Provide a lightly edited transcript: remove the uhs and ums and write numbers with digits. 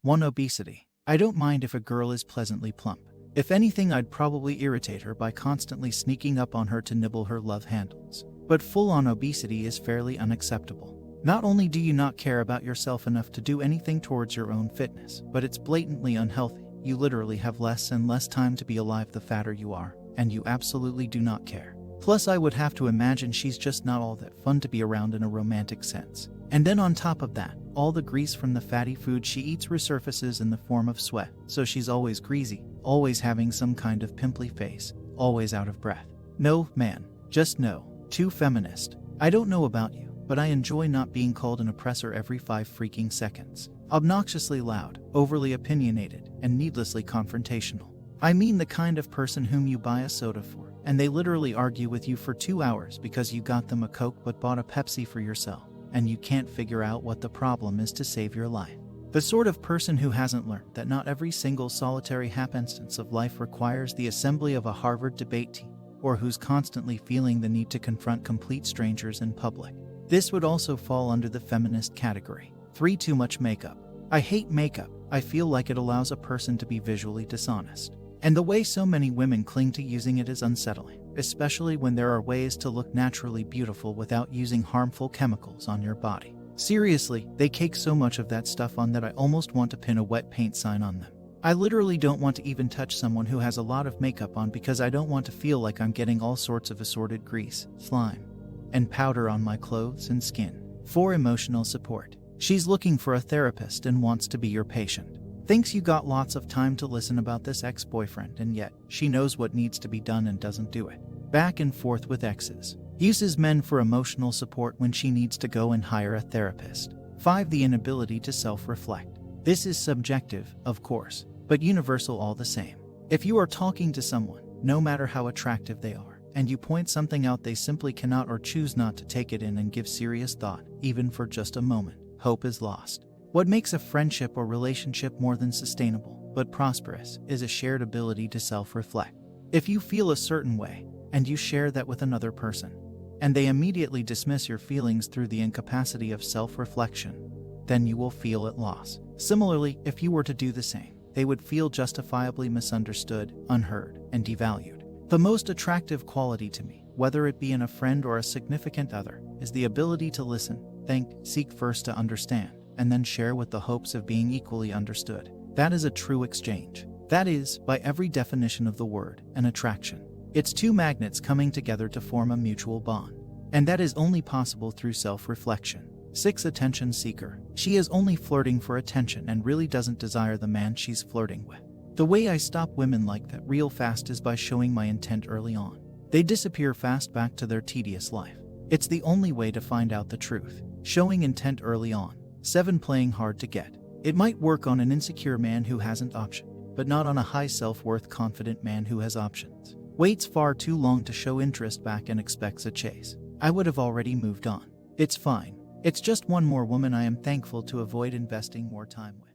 1. Obesity. I don't mind if a girl is pleasantly plump. If anything, I'd probably irritate her by constantly sneaking up on her to nibble her love handles. But full-on obesity is fairly unacceptable. Not only do you not care about yourself enough to do anything towards your own fitness, but it's blatantly unhealthy. You literally have less and less time to be alive the fatter you are, and you absolutely do not care. Plus, I would have to imagine she's just not all that fun to be around in a romantic sense. And then on top of that, all the grease from the fatty food she eats resurfaces in the form of sweat, so she's always greasy, always having some kind of pimply face, always out of breath. No, man, just no. Too feminist. I don't know about you, but I enjoy not being called an oppressor every 5 freaking seconds. Obnoxiously loud, overly opinionated, and needlessly confrontational. I mean the kind of person whom you buy a soda for, and they literally argue with you for 2 hours because you got them a Coke but bought a Pepsi for yourself, and you can't figure out what the problem is to save your life. The sort of person who hasn't learned that not every single solitary happenstance of life requires the assembly of a Harvard debate team, or who's constantly feeling the need to confront complete strangers in public. This would also fall under the feminist category. 3. Too much makeup. I hate makeup. I feel like it allows a person to be visually dishonest. And the way so many women cling to using it is unsettling, especially when there are ways to look naturally beautiful without using harmful chemicals on your body. Seriously, they cake so much of that stuff on that I almost want to pin a wet paint sign on them. I literally don't want to even touch someone who has a lot of makeup on because I don't want to feel like I'm getting all sorts of assorted grease, slime, and powder on my clothes and skin. 4. Emotional support. She's looking for a therapist and wants to be your patient. Thinks you got lots of time to listen about this ex-boyfriend, and yet she knows what needs to be done and doesn't do it. Back and forth with exes. Uses men for emotional support when she needs to go and hire a therapist. 5. The inability to self-reflect. This is subjective, of course, but universal all the same. If you are talking to someone, no matter how attractive they are, and you point something out they simply cannot or choose not to take it in and give serious thought, even for just a moment, hope is lost. What makes a friendship or relationship more than sustainable, but prosperous, is a shared ability to self-reflect. If you feel a certain way, and you share that with another person, and they immediately dismiss your feelings through the incapacity of self-reflection, then you will feel at loss. Similarly, if you were to do the same, they would feel justifiably misunderstood, unheard, and devalued. The most attractive quality to me, whether it be in a friend or a significant other, is the ability to listen, think, seek first to understand, and then share with the hopes of being equally understood. That is a true exchange. That is, by every definition of the word, an attraction. It's two magnets coming together to form a mutual bond. And that is only possible through self-reflection. 6. Attention seeker. She is only flirting for attention and really doesn't desire the man she's flirting with. The way I stop women like that real fast is by showing my intent early on. They disappear fast back to their tedious life. It's the only way to find out the truth. Showing intent early on. 7. Playing hard to get. It might work on an insecure man who hasn't option, but not on a high self-worth confident man who has options. Waits far too long to show interest back and expects a chase. I would have already moved on. It's fine. It's just one more woman I am thankful to avoid investing more time with.